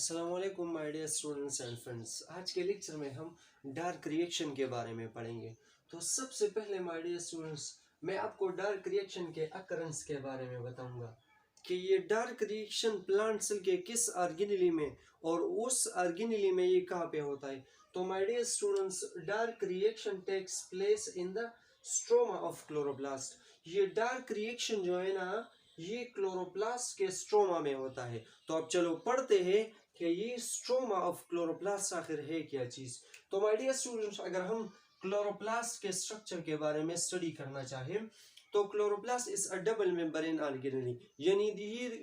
अस्सलाम वालेकुम my dear students and friends. आज के लेक्चर में हम डार्क रिएक्शन के बारे में पढ़ेंगे। तो सबसे पहले माय डियर स्टूडेंट्स, मैं आपको डार्क रिएक्शन के अकरेंस के बारे में बताऊंगा कि ये डार्क रिएक्शन प्लांट सेल के किस ऑर्गेनेली में और उस ऑर्गेनेली में ये कहाँ पे होता है। तो my dear students, dark reaction takes place in the stroma of chloroplast. ये डार्क रिएक्शन जो है ना, ये क्लोरोप्लास्ट के स्ट्रोमा में होता है। तो अब चलो पढ़ते हैं कि ये स्ट्रोमा ऑफ क्लोरोप्लास्ट आखिर है क्या चीज। तो माय डियर स्टूडेंट्स, अगर हम क्लोरोप्लास्ट के स्ट्रक्चर के बारे में स्टडी करना चाहें तो chloroplast is a double membrane organelle, यानी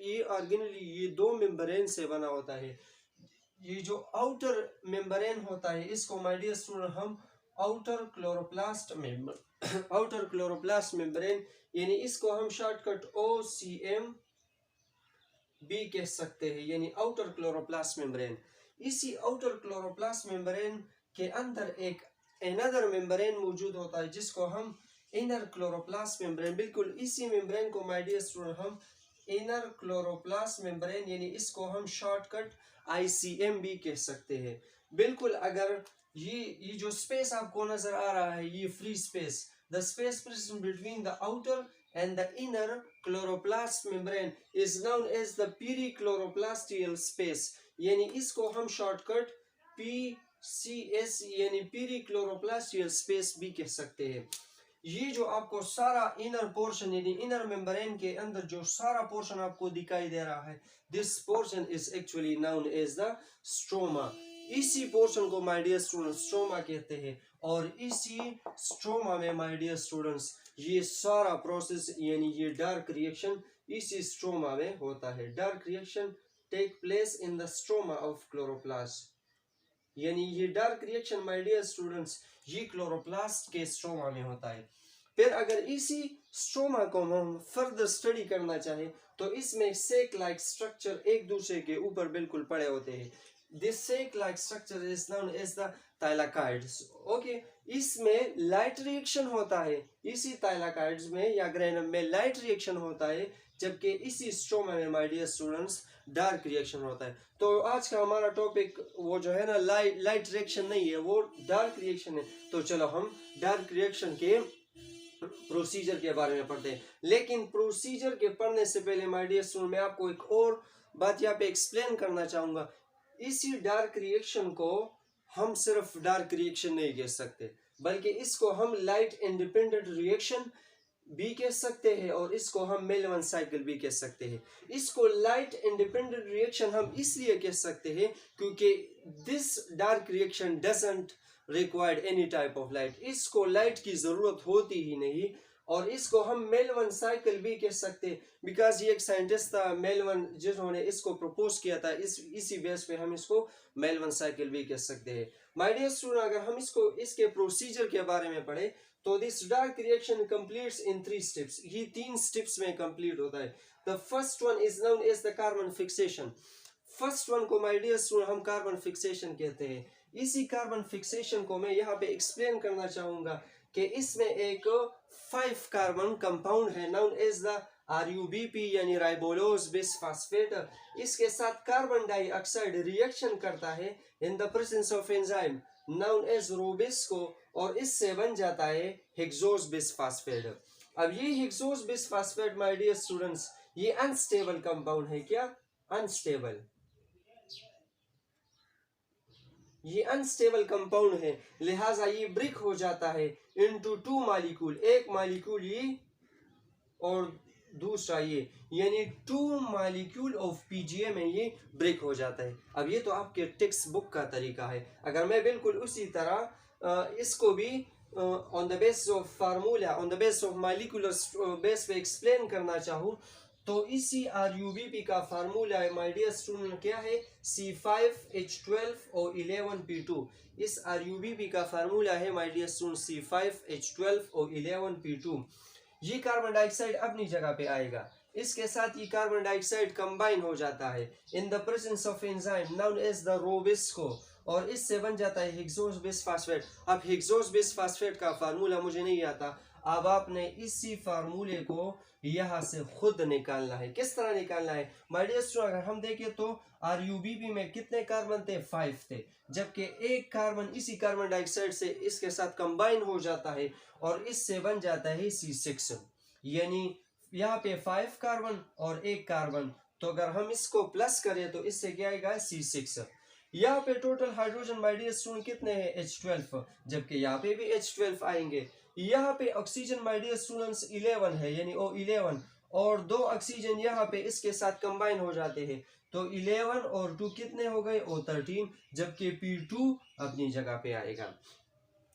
ये ऑर्गेनेली ये दो मेम्ब्रेन से बना होता है। ये जो आउटर मेम्ब्रेन होता है इसको माय डियर स्टूडेंट हम आउटर क्लोरोप्लास्ट मेम्ब्रेन, यानी इसको हम शॉर्टकट OCM भी कह सकते हैं, यानी आउटर क्लोरोप्लास्ट मेम्ब्रेन। इसी आउटर क्लोरोप्लास्ट मेम्ब्रेन के अंदर एक एनदर मेम्ब्रेन मौजूद होता है जिसको हम इनर क्लोरोप्लास्ट मेम्ब्रेन, बिल्कुल इसी मेम्ब्रेन को माय डियर स्टूडेंट हम इनर क्लोरोप्लास्ट मेम्ब्रेन, यानी इसको हम शॉर्टकट ICM भी कह सकते हैं। बिल्कुल, अगर ये जो स्पेस आपको नजर आ रहा है, ये free space, the space present between the outer and the inner chloroplast membrane is known as the perichloroplastial space, यानी इसको हम शॉर्टकट PCS यानी perichloroplastial space भी कह सकते हैं। ये जो आपको सारा इनर पोर्शन यानी इनर मेम्ब्रेन के अंदर जो सारा पोर्शन आपको दिखाई दे रहा है, this portion is actually known as the stroma. इसी पोर्शन को माय डियर स्टूडेंट्स स्ट्रोमा कहते हैं, और इसी स्ट्रोमा में माय डियर स्टूडेंट्स ये सारा प्रोसेस यानी ये डार्क रिएक्शन इसी स्ट्रोमा में होता है। Dark reaction take place in the stroma of chloroplast, यानी ये dark reaction my dear students ये क्लोरोप्लास्ट के स्ट्रोमा में होता है। फिर अगर इसी स्ट्रोमा को हम फर्दर स्टडी करना चाहे तो इसमें सेक लाइक स्ट्रक्चर एक दूसरे के ऊपर बिल्कुल पड़े होते हैं। This sac like structure is known as the thylakoids. Okay, इसमें लाइट रिएक्शन होता है, इसी थाइलाकाइड्स में या ग्रेनम में लाइट रिएक्शन होता है, जबकि इसी स्ट्रोमा में my dear students dark reaction होता है। तो आज का हमारा टॉपिक वो जो है ना लाइट रिएक्शन नहीं है, वो डार्क रिएक्शन है। तो चलो हम डार्क रिएक्शन के प्रोसीजर के बारे में पढ़ते हैं। लेकिन प्रोसीजर के पढ़ने से पहले माय डियर स्टूडेंट मैं आपको एक और बात यहाँ पे एक्सप्लेन करना चाहूंगा। इसी डार्क रिएक्शन को हम सिर्फ डार्क रिएक्शन नहीं कह सकते, बल्कि इसको हम लाइट इंडिपेंडेंट रिएक्शन भी कह सकते हैं और इसको हम मेलवन साइकिल भी कह सकते हैं। इसको लाइट इंडिपेंडेंट रिएक्शन हम इसलिए कह सकते हैं क्योंकि this dark reaction doesn't required any type of light, इसको लाइट की जरूरत होती ही नहीं। और इसको हम मेलवन साइकिल भी कह सकते हैं बिकॉज ये एक साइंटिस्ट था मेलवन, जिन्होंने इसको प्रपोज किया था, इसी बेस पे हम इसको मेलवन साइकिल भी कह सकते हैं। माय डियर स्टूडेंट, अगर हम इसको इसके प्रोसीजर के बारे में पढ़े तो this dark reaction completes in 3 steps, ये 3 स्टेप्स में कंप्लीट होता है। The first one is known as the carbon fixation. First one को माय डियर स्टूडेंट हम कार्बन फिक्सेशन कहते हैं। इसी कार्बन फिक्सेशन को मैं यहाँ पे एक्सप्लेन करना चाहूंगा कि इसमें एक 5 कार्बन कंपाउंड है नाउन एज द RUBP यानी राइबोलोज बिसफॉस्फेट। इसके साथ कार्बन डाइऑक्साइड रिएक्शन करता है in the presence of enzyme known as rubisco, और इससे बन जाता है हेक्सोज बिसफॉस्फेट। अब ये hexose bisphosphate my dear students ये अनस्टेबल कंपाउंड है। क्या अनस्टेबल? ये अनस्टेबल कंपाउंड है, लिहाजा ये ब्रेक हो जाता है इनटू 2 मॉलिक्यूल, एक मॉलिक्यूल ये और दूसरा ये, यानी 2 मॉलिक्यूल ऑफ PGA में ये ब्रेक हो जाता है। अब ये तो आपके टेक्स्ट बुक का तरीका है। अगर मैं बिल्कुल उसी तरह इसको भी on the base of formula, on the base of molecular base पे एक्सप्लेन करना चाहूँ तो इसी RUBP का फार्मूला है माय डियर स्टूडेंट क्या है, C5H12O11P2। इस RUBP का फार्मूला है माय डियर स्टूडेंट C5H12O11P2। ये कार्बन डाइऑक्साइड अपनी जगह पे आएगा, इसके साथ ये कार्बन डाइऑक्साइड कंबाइन हो जाता है in the presence of enzyme known as the rubisco, और इससे बन जाता है हेक्सोज बिसफॉस्फेट। अब हेक्सोज बिसफॉस्फेट का फार्मूला मुझे नहीं आता, अब आपने इसी फार्मूले को यहाँ से खुद निकालना है। किस तरह निकालना है माय डियर स्टूडेंट? अगर हम देखें तो RuBb में कितने कार्बन थे? 5 थे, जबकि एक कार्बन इसी कार्बन डाइऑक्साइड से इसके साथ कंबाइन हो जाता है और इससे बन जाता है C6, यानी यहाँ पे 5 कार्बन और एक कार्बन, तो अगर हम इसको प्लस करें तो इससे क्या आएगा? C6। यहाँ पे total hydrogen my dear student कितने हैं? H12, जबकि यहाँ पे भी H12 आएंगे। यहाँ पे ऑक्सीजन माय डियर स्टूडेंट्स 11 है, यानी O11, और 2 ऑक्सीजन यहाँ पे इसके साथ कंबाइन हो जाते हैं, तो 11 और 2 कितने हो गए? O13, जबकि P2 अपनी जगह पे आएगा।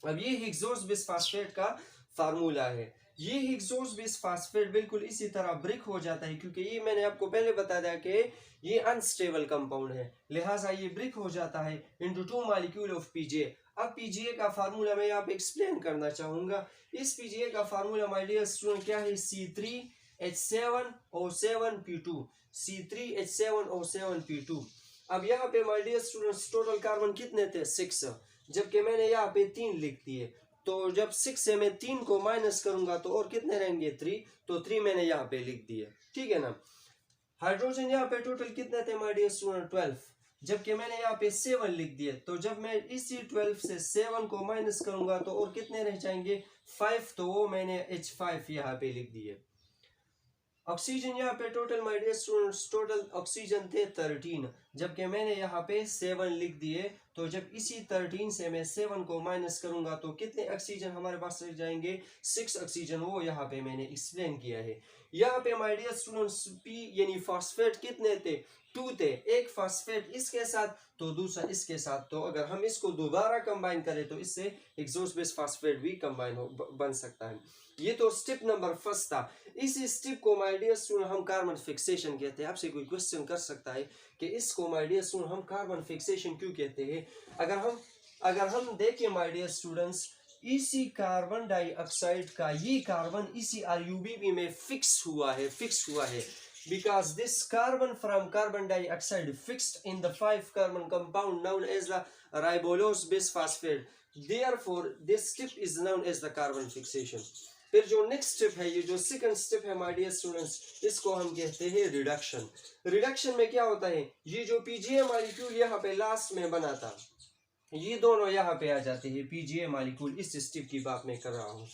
अब ये हिग्सोस बिसफास्फेट का फार्मूला है। ये हिग्सोस बिसफास्फेट बिल्कुल इसी तरह ब्रिक हो जाता है, क्योंकि ये मैंने आपको पहले बता दिया कि ये अनस्टेबल कंपाउंड है, लिहाजा ये ब्रिक हो जाता है इनटू 2 मॉलिक्यूल ऑफ PGA। अब PGA का फार्मूला मैं यहाँ पे एक्सप्लेन करना चाहूंगा। इस PGA का फार्मूला माय डियर स्टूडेंट क्या है? C3H7O7P2, C3H7O7P2। अब यहाँ पे my dear students total carbon कितने थे? 6, जबकि मैंने यहाँ पे 3 लिख दिए, तो जब 6 से मैं 3 को माइनस करूंगा तो और कितने रहेंगे? 3, तो 3 मैंने यहाँ पे लिख दिए, ठीक है ना। हाइड्रोजन यहाँ पे टोटल कितने थे माय डियर स्टूडेंट? 12, जबकि मैंने यहाँ पे 7 लिख दिए, तो जब मैं इसी 12 से 7 को माइनस करूंगा तो और कितने रह जाएंगे? 5, तो वो मैंने H5 यहाँ पे लिख दिए। ऑक्सीजन यहाँ पे total my dear students total oxygen थे 13, जबकि मैंने यहाँ पे 7 लिख दिए, तो जब इसी 13 से मैं 7 को माइनस करूंगा तो कितने ऑक्सीजन हमारे पास रह जाएंगे? 6 ऑक्सीजन, वो यहाँ पे मैंने एक्सप्लेन किया है। यहाँ पे माय डियर स्टूडेंट्स P यानी फास्फेट कितने थे? 2 थे, एक फास्फेट इसके साथ तो दूसरा इसके साथ, तो अगर हम इसको दोबारा कंबाइन करें तो इससे हिग्सोस बिसफास्फेट भी कंबाइन बन सकता है। ये तो स्टेप नंबर फर्स्ट था। इस स्टेप को माय डियर स्टूडेंट हम कार्बन फिक्सेशन कहते हैं। आपसे कोई क्वेश्चन कर सकता है कि इसको माय डियर स्टूडेंट हम कार्बन फिक्सेशन क्यों कहते हैं? अगर हम देखें माय डियर स्टूडेंट्स, इसी कार्बन डाइऑक्साइड का ये कार्बन इसी RuBb में फिक्स हुआ है, because this carbon from carbon dioxide fixed in the 5 carbon compound known as the ribulose bisphosphate, therefore this step is known as the carbon fixation। फिर जो next step है, ये जो सेकंड स्टेप है my dear students, इसको हम कहते हैं रिडक्शन। रिडक्शन में क्या होता है? ये जो PGA मॉलिक्यूल यहाँ पे लास्ट में बना था, ये दोनों यहाँ पे आ जाते हैं PGA मॉलिक्यूल। इस स्टेप की बात मैं कर रहा हूँ।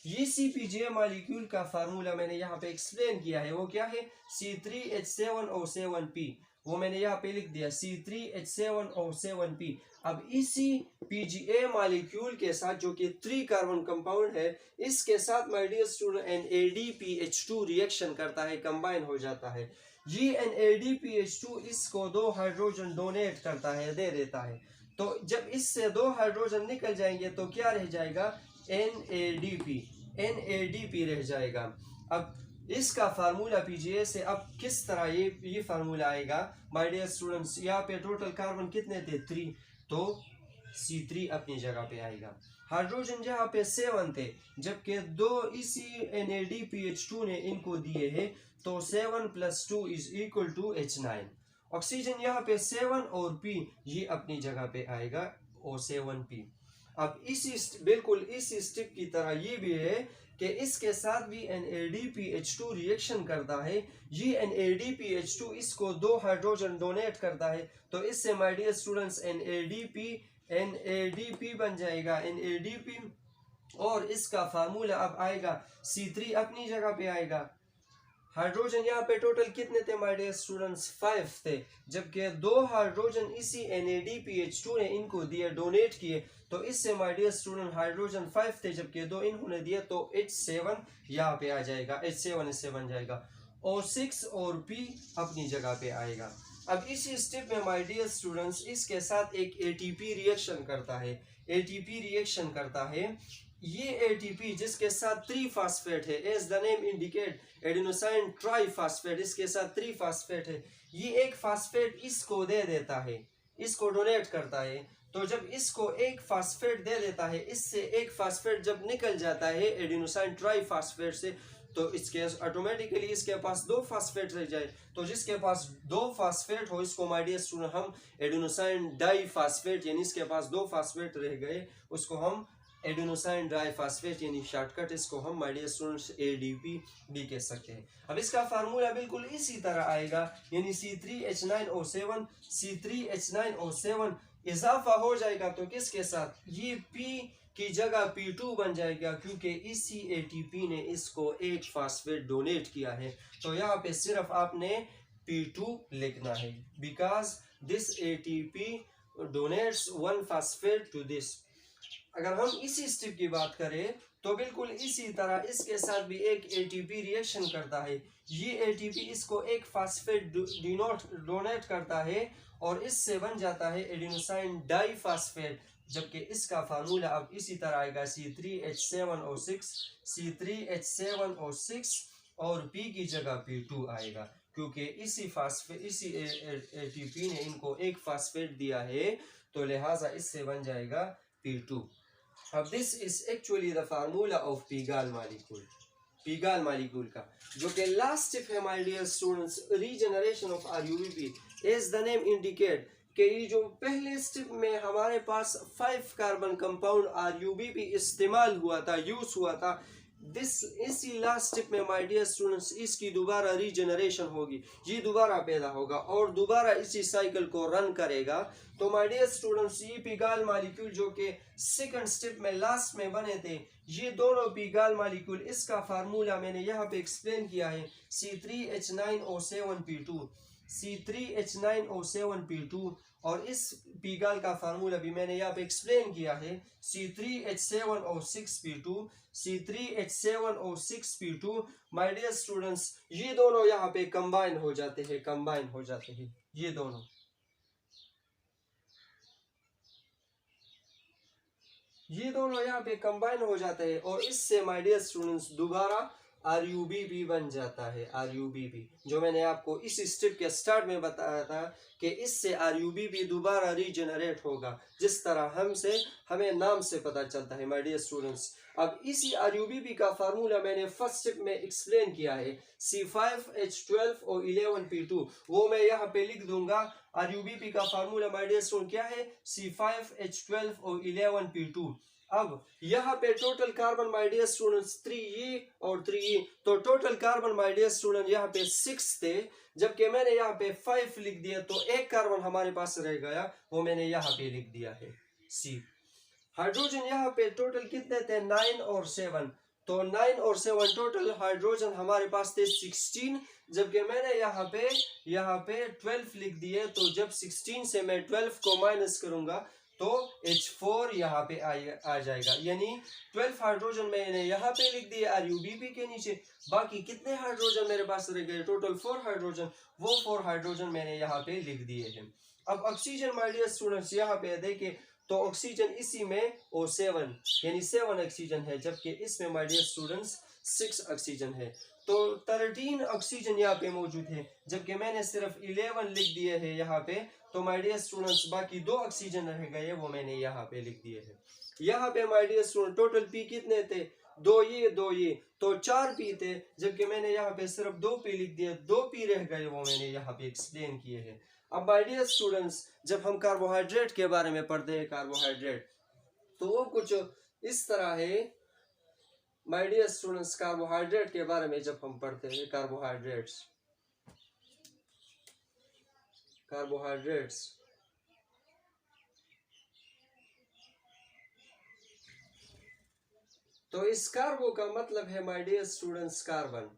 ये PGA मॉलिक्यूल का फार्मूला मैंने यहाँ पे एक्सप्लेन किया है, वो क्या है? C3H7O7P, वो मैंने यहाँ पे लिख दिया C3H7O7P। अब इसी PGA मॉलिक्यूल के साथ जो कि 3 कार्बन कंपाउंड है, इसके साथ my dear student NADPH2 reaction करता है, कंबाइन हो जाता है। ये NADPH2 इसको 2 हाइड्रोजन डोनेट करता है, दे देता है, तो जब इससे 2 हाइड्रोजन निकल जाएंगे तो क्या रह जाएगा? NADP रह जाएगा। अब इसका फार्मूला PGA से अब किस तरह ये फार्मूला आएगा माय डियर स्टूडेंट्स? यहाँ पे टोटल कार्बन कितने थे? 3, तो C3 अपनी जगह पे आएगा। हाइड्रोजन यहाँ पे 7 थे, जबकि 2 इसी NADPH2 ने इनको दिए हैं, तो 7 + 2 = H9। ऑक्सीजन यहाँ पे 7 और P ये अपनी जगह पे आएगा O7P। अब बिल्कुल इसी स्टेप की तरह ये भी है कि इसके साथ भी NADPH2 रिएक्शन करता है। ये NADPH2 इसको 2 हाइड्रोजन डोनेट करता है, तो इससे माय डियर स्टूडेंट्स NADP बन जाएगा, NADP, और इसका फार्मूला अब आएगा C3 अपनी जगह पे आएगा। हाइड्रोजन यहाँ पे टोटल कितने थे माय डियर स्टूडेंट्स? 5 थे, जबकि 2 हाइड्रोजन इसी NADPH2 ने इनको दिए, डोनेट किए, तो इससे माय डियर स्टूडेंट हाइड्रोजन 5 थे, जबकि 2 इन्होंने दिए, तो H7 यहाँ पे आ जाएगा, H7 इससे बन जाएगा, O6 और P अपनी जगह पे आएगा। अब इसी स्टेप में माय डियर स्टूडेंट्स इसके साथ एक ATP रिएक्शन करता है, ATP रिएक्शन करता है। ये ATP जिसके साथ 3 फास्फेट है, as the name indicate adenosine triphosphate, इसके साथ 3 फास्फेट है। ये एक फास्फेट इसको दे देता है, इसको डोनेट करता है, तो जब इसको एक फास्फेट दे देता है, इससे एक फास्फेट जब निकल जाता है एडेनोसाइन ट्राइफास्फेट से, तो इसके ऑटोमेटिकली इसके पास 2 फास्फेट रह जाए, तो जिसके पास 2 फास्फेट हो इसको माय डियर स्टूडेंट हम एडेनोसाइन डाइफास्फेट, यानी इसके पास 2 फास्फेट रह गए, उसको हम एडेनोसाइन डाइफॉस्फेट यानी शॉर्टकट इसको हम माय डियर स्टूडेंट्स ADP भी कह सकते हैं। अब इसका फार्मूला बिल्कुल इसी तरह आएगा, यानी C3H9O7 C3H9O7 इजाफा हो जाएगा तो किसके साथ, ये P की जगह P2 बन जाएगा, क्योंकि इसी ATP ने इसको एक फास्फेट डोनेट किया है। तो यहाँ पे सिर्फ आपने P2 लिखना है, because this ATP donates one phosphate to this. अगर हम इसी स्टेप की बात करें तो बिल्कुल इसी तरह इसके साथ भी एक ATP रिएक्शन करता है, ये ATP इसको एक फास्फेट डोनेट करता है और इससे बन जाता है एडेनोसाइन डाइफॉस्फेट, जबकि इसका फार्मूला अब इसी तरह आएगा C3H7O6 और P की जगह P2 आएगा, क्योंकि इसी ATP ने इनको एक फास्फेट दिया है, तो लिहाजा इससे बन जाएगा P2। अब this is actually the formula of PGAL molecule का, जो कि लास्ट स्टेप है my dear students, regeneration of RUBP। As the name indicate कि ये जो पहले स्टेप में हमारे पास 5 कार्बन कंपाउंड RUBP इस्तेमाल हुआ था, यूज हुआ था, इसी लास्ट स्टेप में माय डियर स्टूडेंट्स इसकी दोबारा रीजनरेशन होगी, ये दोबारा पैदा होगा और दोबारा इसी साइकिल को रन करेगा। तो माय डियर स्टूडेंट्स ये पीगाल मालिक्यूल जो कि सेकंड स्टेप में लास्ट में बने थे, ये दोनों पीगाल मालिक्यूल, इसका फार्मूला मैंने यहाँ पे एक्सप्लेन किया है, C3H9O7P2 और इस पीगाल का फार्मूला भी मैंने यहाँ पे एक्सप्लेन किया है, C3H7O6P2 माय डियर स्टूडेंट्स ये दोनों यहाँ पे कंबाइन हो जाते हैं, ये दोनों यहाँ पे कंबाइन हो जाते हैं और इससे माय डियर स्टूडेंट्स दोबारा RUBP बन जाता है, RUBP जो मैंने आपको इस स्टेप के स्टार्ट में बताया था कि इससे RUBP दोबारा रीजनरेट होगा, जिस तरह हमें नाम से पता चलता है माय डियर स्टूडेंट्स। अब इसी RUBP का फार्मूला मैंने फर्स्ट स्टेप में एक्सप्लेन किया है, C5H12O11P2, वो मैं यहाँ पे लिख दूंगा। RUBP का फार्मूला माय डियर स्टूडेंट क्या है, C5H12O11P2। अब यहाँ पे total carbon my dear students 3E और 3E, तो total carbon my dear student यहाँ पे 6 थे, जबकि मैंने यहाँ पे 5 लिख दिया, तो एक कार्बन हमारे पास रह गया, वो मैंने यहाँ पे लिख दिया है C। हाइड्रोजन यहाँ पे टोटल कितने थे, 9 और 7, तो 9 और 7 टोटल हाइड्रोजन हमारे पास थे 16, जबकि मैंने यहाँ पे 12 लिख दिए, तो जब 16 से मैं 12 को माइनस करूंगा तो H4 यहाँ पे आ जाएगा, यानी 12 हाइड्रोजन मैंने यहाँ पे लिख दिए RUBP के नीचे। बाकी कितने हाइड्रोजन मेरे पास रह गए, टोटल 4 हाइड्रोजन, वो 4 हाइड्रोजन मैंने यहाँ पे लिख दिए हैं। अब ऑक्सीजन माय डियर स्टूडेंट्स यहाँ पे देखिए, तो ऑक्सीजन इसी में O7 यानी 7 ऑक्सीजन है, जबकि इसमें माय डियर स्टूडेंट्स 6 ऑक्सीजन है, तो 13 ऑक्सीजन यहाँ पे मौजूद है, जबकि मैंने सिर्फ 11 लिख दिए हैं यहाँ पे। तो माय डियर स्टूडेंट्स बाकी 2 ऑक्सीजन रह गए, वो मैंने यहाँ पे लिख दिए हैं। यहाँ पे my dear student total P कितने थे, 2 ये, तो 4 P थे, जबकि मैंने यहाँ पे सिर्फ 2 P लिख दिए, 2 P रह गए, वो मैंने यहाँ पे एक्सप्लेन किए हैं। अब माय डियर स्टूडेंट्स जब हम कार्बोहाइड्रेट के बारे में पढ़ते हैं, कार्बोहाइड्रेट तो वो कुछ इस तरह है माय डियर स्टूडेंट्स। कार्बोहाइड्रेट के बारे में जब हम पढ़ते हैं, कार्बोहाइड्रेट्स तो इस कार्बो का मतलब है माय डियर स्टूडेंट्स कार्बन,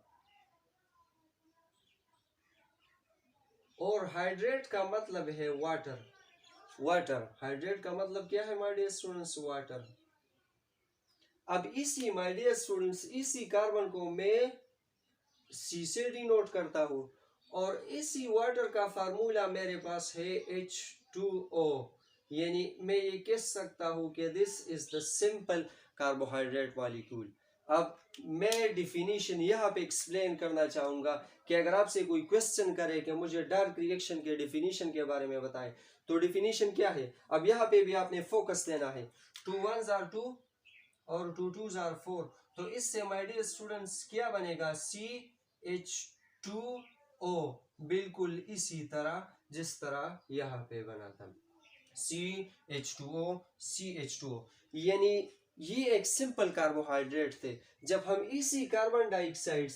और हाइड्रेट का मतलब है वाटर। हाइड्रेट का मतलब क्या है माय डियर स्टूडेंट्स, वाटर। अब इसी माय डियर स्टूडेंट्स इसी कार्बन को मैं C से डिनोट करता हूं, और इसी वाटर का फार्मूला मेरे पास है H2O, यानी मैं ये कह सकता हूं कि this is the simple carbohydrate molecule. अब मैं डिफिनीशन यहाँ पे एक्सप्लेन करना चाहूंगा कि अगर आपसे कोई क्वेश्चन करे कि मुझे डार्क रिएक्शन के डिफिनीशन के बारे में बताएं, तो डिफिनीशन क्या है। अब यहाँ पे भी आपने फोकस देना है, 2 1s are 2 और 2 2s are 4, तो इससे माय डियर स्टूडेंट्स क्या बनेगा, CH2O, बिल्कुल इसी तरह जिस तरह यहाँ पे बना था, CH2O, यानी ये एक सिंपल कार्बोहाइड्रेट थे। जब हम इसी कार्बन डाइऑक्साइड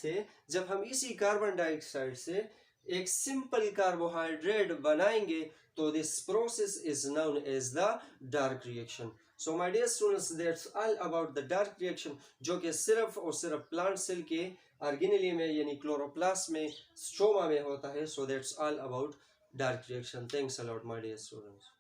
से एक सिंपल कार्बोहाइड्रेट बनाएंगे तो this process is known as the dark reaction. So my dear students, that's all about the dark reaction, जो कि सिर्फ और सिर्फ प्लांट सेल के ऑर्गेनेली में यानी क्लोरोप्लास्ट में, स्ट्रोमा में होता है। So that's all about dark reaction. Thanks a lot my dear students.